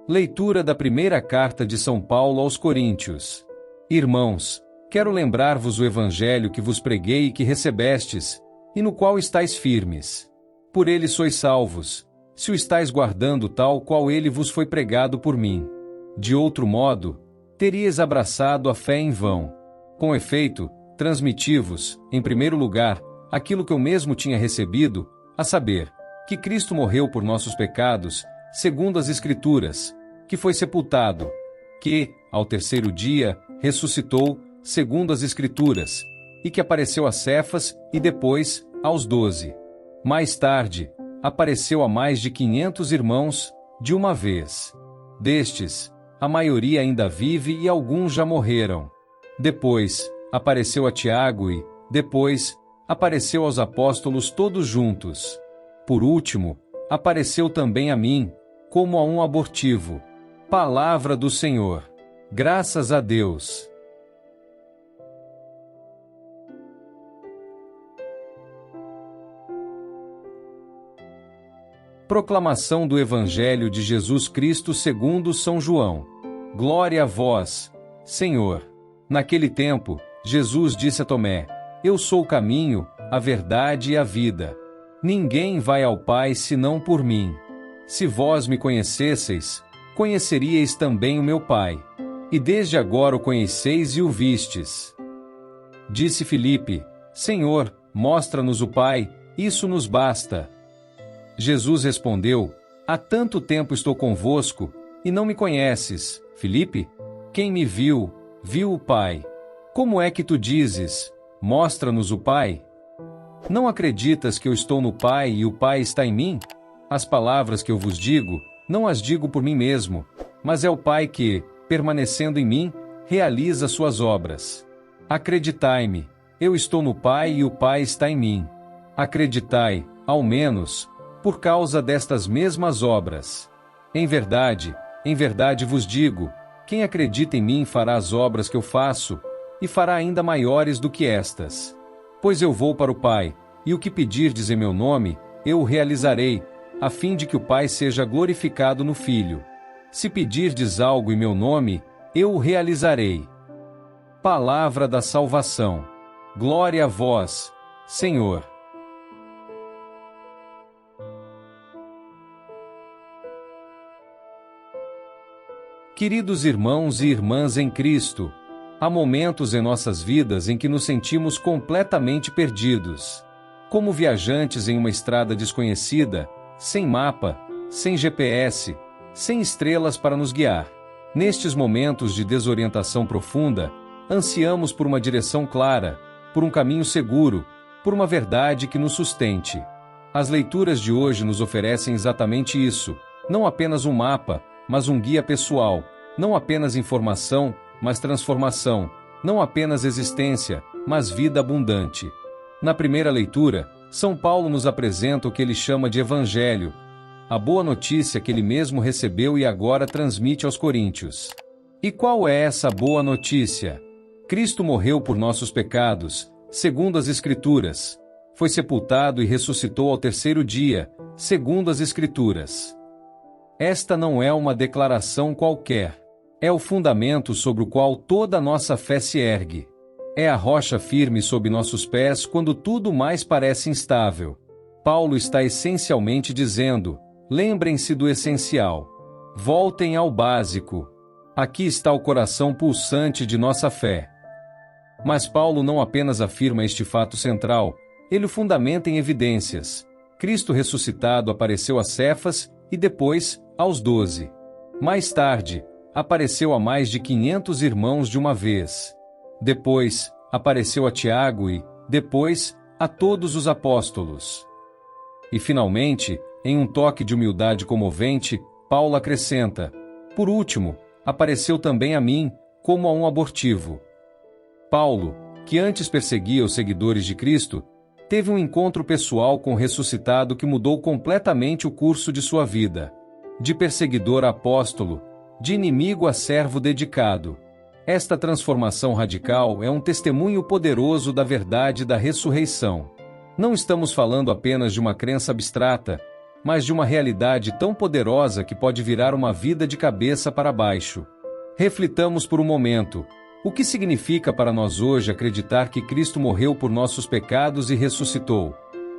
Leitura da primeira carta de São Paulo aos Coríntios. Irmãos, quero lembrar-vos o evangelho que vos preguei e que recebestes, e no qual estáis firmes. Por ele sois salvos, se o estáis guardando tal qual ele vos foi pregado por mim. De outro modo, teríeis abraçado a fé em vão. Com efeito, transmiti-vos, em primeiro lugar, aquilo que eu mesmo tinha recebido, a saber, que Cristo morreu por nossos pecados, segundo as Escrituras, que foi sepultado, que, ao terceiro dia, ressuscitou, segundo as Escrituras, e que apareceu a Cefas e depois aos 12. Mais tarde, apareceu a mais de 500 irmãos, de uma vez. Destes, a maioria ainda vive e alguns já morreram. Depois, apareceu a Tiago e, depois, apareceu aos apóstolos todos juntos. Por último, apareceu também a mim, como a um abortivo. Palavra do Senhor. Graças a Deus. Proclamação do Evangelho de Jesus Cristo segundo São João. Glória a vós, Senhor. Naquele tempo, Jesus disse a Tomé: Eu sou o caminho, a verdade e a vida. Ninguém vai ao Pai senão por mim. Se vós me conhecesseis, conheceríeis também o meu Pai. E desde agora o conheceis e o vistes. Disse Filipe: Senhor, mostra-nos o Pai, isso nos basta. Jesus respondeu: Há tanto tempo estou convosco, e não me conheces, Filipe? Quem me viu, viu o Pai. Como é que tu dizes: Mostra-nos o Pai? Não acreditas que eu estou no Pai e o Pai está em mim? As palavras que eu vos digo, não as digo por mim mesmo, mas é o Pai que, permanecendo em mim, realiza suas obras. Acreditai-me, eu estou no Pai e o Pai está em mim. Acreditai, ao menos, por causa destas mesmas obras. Em verdade vos digo, quem acredita em mim fará as obras que eu faço, e fará ainda maiores do que estas. Pois eu vou para o Pai, e o que pedirdes em meu nome, eu o realizarei, a fim de que o Pai seja glorificado no Filho. Se pedirdes algo em meu nome, eu o realizarei. Palavra da salvação. Glória a vós, Senhor. Queridos irmãos e irmãs em Cristo, há momentos em nossas vidas em que nos sentimos completamente perdidos. Como viajantes em uma estrada desconhecida, sem mapa, sem GPS, sem estrelas para nos guiar. Nestes momentos de desorientação profunda, ansiamos por uma direção clara, por um caminho seguro, por uma verdade que nos sustente. As leituras de hoje nos oferecem exatamente isso, não apenas um mapa, mas um guia pessoal, não apenas informação, mas transformação, não apenas existência, mas vida abundante. Na primeira leitura, São Paulo nos apresenta o que ele chama de Evangelho, a boa notícia que ele mesmo recebeu e agora transmite aos coríntios. E qual é essa boa notícia? Cristo morreu por nossos pecados, segundo as Escrituras. Foi sepultado e ressuscitou ao terceiro dia, segundo as Escrituras. Esta não é uma declaração qualquer. É o fundamento sobre o qual toda a nossa fé se ergue. É a rocha firme sob nossos pés quando tudo mais parece instável. Paulo está essencialmente dizendo: lembrem-se do essencial. Voltem ao básico. Aqui está o coração pulsante de nossa fé. Mas Paulo não apenas afirma este fato central, ele o fundamenta em evidências. Cristo ressuscitado apareceu a Cefas e depois aos 12. Mais tarde, apareceu a mais de 500 irmãos de uma vez. Depois, apareceu a Tiago e, depois, a todos os apóstolos. E finalmente, em um toque de humildade comovente, Paulo acrescenta: por último, apareceu também a mim, como a um abortivo. Paulo, que antes perseguia os seguidores de Cristo, teve um encontro pessoal com o ressuscitado que mudou completamente o curso de sua vida. De perseguidor a apóstolo, de inimigo a servo dedicado. Esta transformação radical é um testemunho poderoso da verdade da ressurreição. Não estamos falando apenas de uma crença abstrata, mas de uma realidade tão poderosa que pode virar uma vida de cabeça para baixo. Reflitamos por um momento. O que significa para nós hoje acreditar que Cristo morreu por nossos pecados e ressuscitou?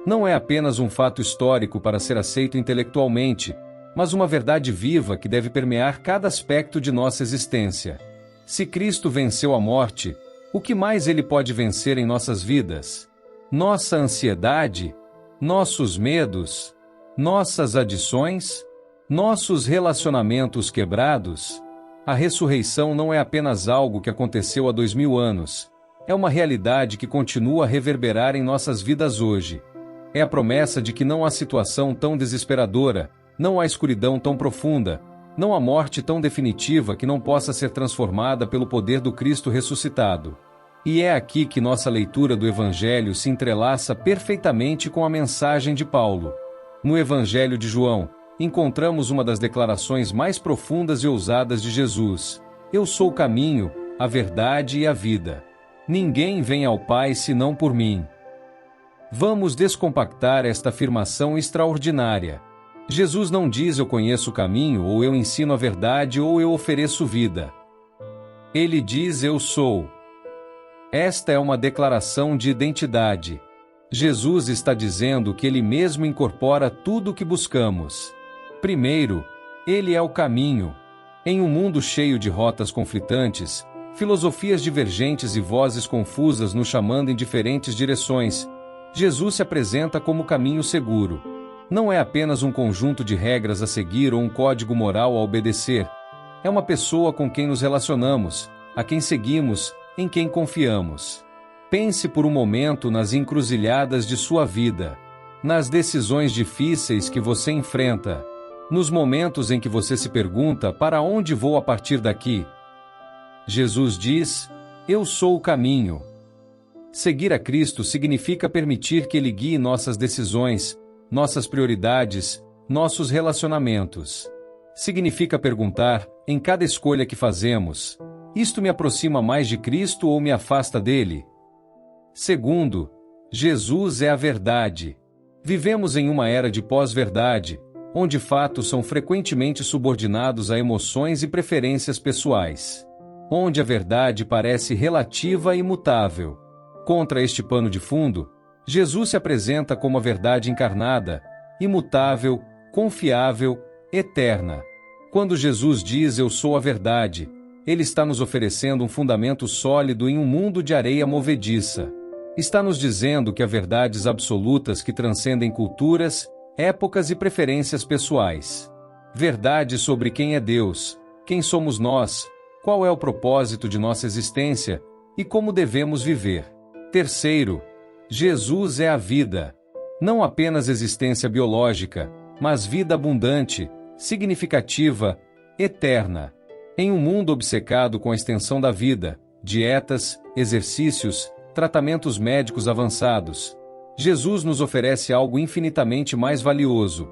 Não é apenas um fato histórico para ser aceito intelectualmente, mas uma verdade viva que deve permear cada aspecto de nossa existência. Se Cristo venceu a morte, o que mais Ele pode vencer em nossas vidas? Nossa ansiedade? Nossos medos? Nossas adições? Nossos relacionamentos quebrados? A ressurreição não é apenas algo que aconteceu há 2000 anos. É uma realidade que continua a reverberar em nossas vidas hoje. É a promessa de que não há situação tão desesperadora, não há escuridão tão profunda, não há morte tão definitiva que não possa ser transformada pelo poder do Cristo ressuscitado. E é aqui que nossa leitura do Evangelho se entrelaça perfeitamente com a mensagem de Paulo. No Evangelho de João, encontramos uma das declarações mais profundas e ousadas de Jesus: Eu sou o caminho, a verdade e a vida. Ninguém vem ao Pai senão por mim. Vamos descompactar esta afirmação extraordinária. Jesus não diz eu conheço o caminho, ou eu ensino a verdade, ou eu ofereço vida. Ele diz eu sou. Esta é uma declaração de identidade. Jesus está dizendo que Ele mesmo incorpora tudo o que buscamos. Primeiro, Ele é o caminho. Em um mundo cheio de rotas conflitantes, filosofias divergentes e vozes confusas nos chamando em diferentes direções, Jesus se apresenta como o caminho seguro. Não é apenas um conjunto de regras a seguir ou um código moral a obedecer. É uma pessoa com quem nos relacionamos, a quem seguimos, em quem confiamos. Pense por um momento nas encruzilhadas de sua vida, nas decisões difíceis que você enfrenta, nos momentos em que você se pergunta para onde vou a partir daqui. Jesus diz: Eu sou o caminho. Seguir a Cristo significa permitir que Ele guie nossas decisões, nossas prioridades, nossos relacionamentos. Significa perguntar, em cada escolha que fazemos: isto me aproxima mais de Cristo ou me afasta dele? Segundo, Jesus é a verdade. Vivemos em uma era de pós-verdade, onde fatos são frequentemente subordinados a emoções e preferências pessoais. Onde a verdade parece relativa e imutável. Contra este pano de fundo, Jesus se apresenta como a verdade encarnada, imutável, confiável, eterna. Quando Jesus diz eu sou a verdade, Ele está nos oferecendo um fundamento sólido em um mundo de areia movediça. Está nos dizendo que há verdades absolutas que transcendem culturas, épocas e preferências pessoais. Verdades sobre quem é Deus, quem somos nós, qual é o propósito de nossa existência e como devemos viver. Terceiro, Jesus é a vida. Não apenas existência biológica, mas vida abundante, significativa, eterna. Em um mundo obcecado com a extensão da vida, dietas, exercícios, tratamentos médicos avançados, Jesus nos oferece algo infinitamente mais valioso: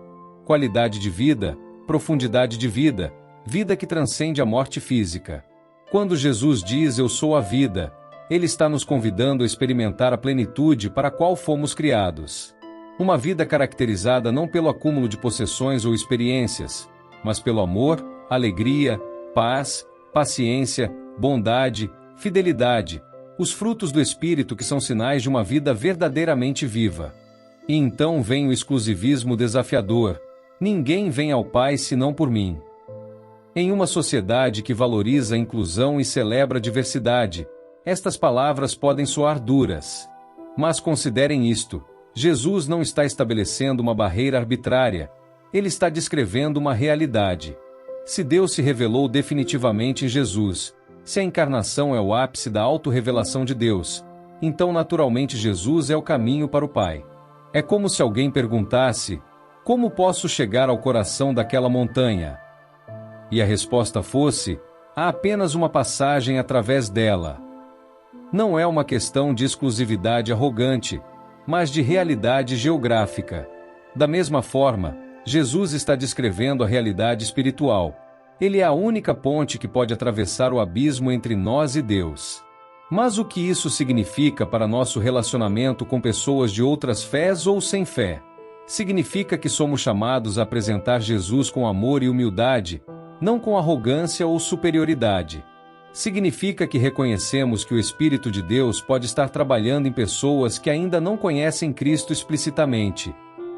qualidade de vida, profundidade de vida, vida que transcende a morte física. Quando Jesus diz eu sou a vida, Ele está nos convidando a experimentar a plenitude para a qual fomos criados. Uma vida caracterizada não pelo acúmulo de possessões ou experiências, mas pelo amor, alegria, paz, paciência, bondade, fidelidade, os frutos do Espírito que são sinais de uma vida verdadeiramente viva. E então vem o exclusivismo desafiador: ninguém vem ao Pai senão por mim. Em uma sociedade que valoriza a inclusão e celebra a diversidade, estas palavras podem soar duras. Mas considerem isto: Jesus não está estabelecendo uma barreira arbitrária, Ele está descrevendo uma realidade. Se Deus se revelou definitivamente em Jesus, se a encarnação é o ápice da autorrevelação de Deus, então naturalmente Jesus é o caminho para o Pai. É como se alguém perguntasse: como posso chegar ao coração daquela montanha? E a resposta fosse: há apenas uma passagem através dela. Não é uma questão de exclusividade arrogante, mas de realidade geográfica. Da mesma forma, Jesus está descrevendo a realidade espiritual. Ele é a única ponte que pode atravessar o abismo entre nós e Deus. Mas o que isso significa para nosso relacionamento com pessoas de outras fés ou sem fé? Significa que somos chamados a apresentar Jesus com amor e humildade, não com arrogância ou superioridade. Significa que reconhecemos que o Espírito de Deus pode estar trabalhando em pessoas que ainda não conhecem Cristo explicitamente.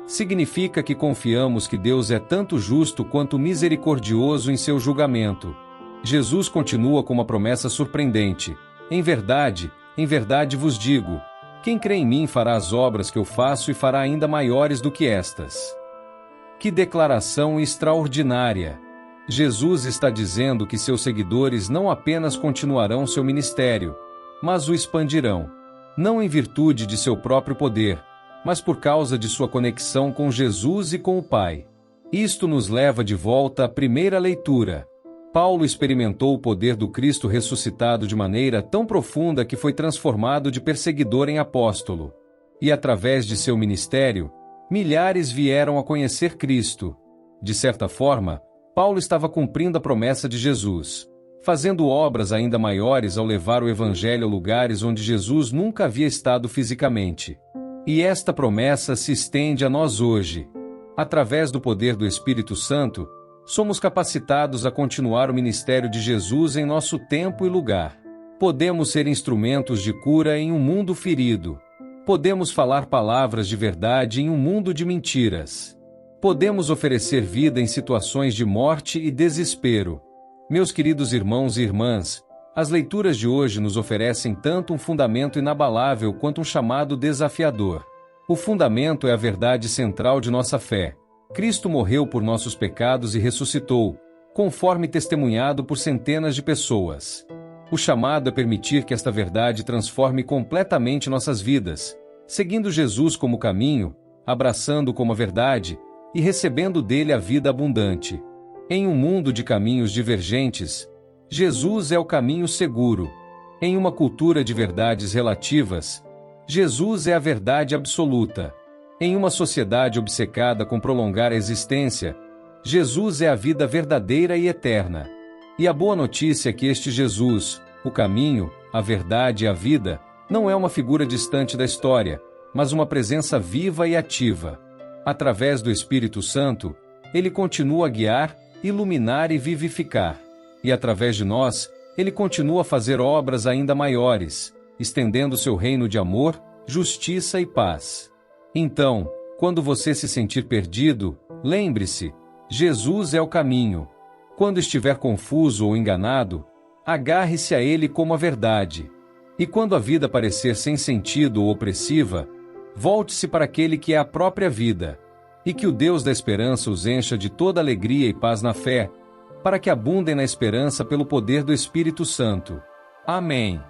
Significa que confiamos que Deus é tanto justo quanto misericordioso em seu julgamento. Jesus continua com uma promessa surpreendente. Em verdade vos digo, quem crê em mim fará as obras que eu faço e fará ainda maiores do que estas. Que declaração extraordinária! Jesus está dizendo que seus seguidores não apenas continuarão seu ministério, mas o expandirão. Não em virtude de seu próprio poder, mas por causa de sua conexão com Jesus e com o Pai. Isto nos leva de volta à primeira leitura. Paulo experimentou o poder do Cristo ressuscitado de maneira tão profunda que foi transformado de perseguidor em apóstolo. E através de seu ministério, milhares vieram a conhecer Cristo. De certa forma, Paulo estava cumprindo a promessa de Jesus, fazendo obras ainda maiores ao levar o Evangelho a lugares onde Jesus nunca havia estado fisicamente. E esta promessa se estende a nós hoje. Através do poder do Espírito Santo, somos capacitados a continuar o ministério de Jesus em nosso tempo e lugar. Podemos ser instrumentos de cura em um mundo ferido. Podemos falar palavras de verdade em um mundo de mentiras. Podemos oferecer vida em situações de morte e desespero. Meus queridos irmãos e irmãs, as leituras de hoje nos oferecem tanto um fundamento inabalável quanto um chamado desafiador. O fundamento é a verdade central de nossa fé. Cristo morreu por nossos pecados e ressuscitou, conforme testemunhado por centenas de pessoas. O chamado é permitir que esta verdade transforme completamente nossas vidas, seguindo Jesus como caminho, abraçando como a verdade e recebendo dele a vida abundante. Em um mundo de caminhos divergentes, Jesus é o caminho seguro. Em uma cultura de verdades relativas, Jesus é a verdade absoluta. Em uma sociedade obcecada com prolongar a existência, Jesus é a vida verdadeira e eterna. E a boa notícia é que este Jesus, o caminho, a verdade e a vida, não é uma figura distante da história, mas uma presença viva e ativa. Através do Espírito Santo, ele continua a guiar, iluminar e vivificar. E através de nós, ele continua a fazer obras ainda maiores, estendendo seu reino de amor, justiça e paz. Então, quando você se sentir perdido, lembre-se, Jesus é o caminho. Quando estiver confuso ou enganado, agarre-se a ele como a verdade. E quando a vida parecer sem sentido ou opressiva, volte-se para aquele que é a própria vida. E que o Deus da esperança os encha de toda alegria e paz na fé, para que abundem na esperança pelo poder do Espírito Santo. Amém.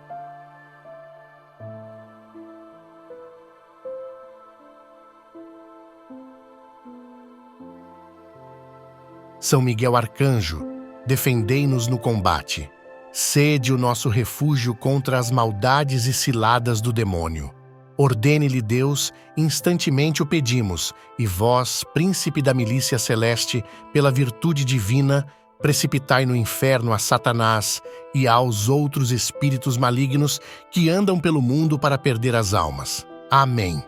São Miguel Arcanjo, defendei-nos no combate. Sede o nosso refúgio contra as maldades e ciladas do demônio. Ordene-lhe Deus, instantemente o pedimos, e vós, príncipe da milícia celeste, pela virtude divina, precipitai no inferno a Satanás e aos outros espíritos malignos que andam pelo mundo para perder as almas. Amém.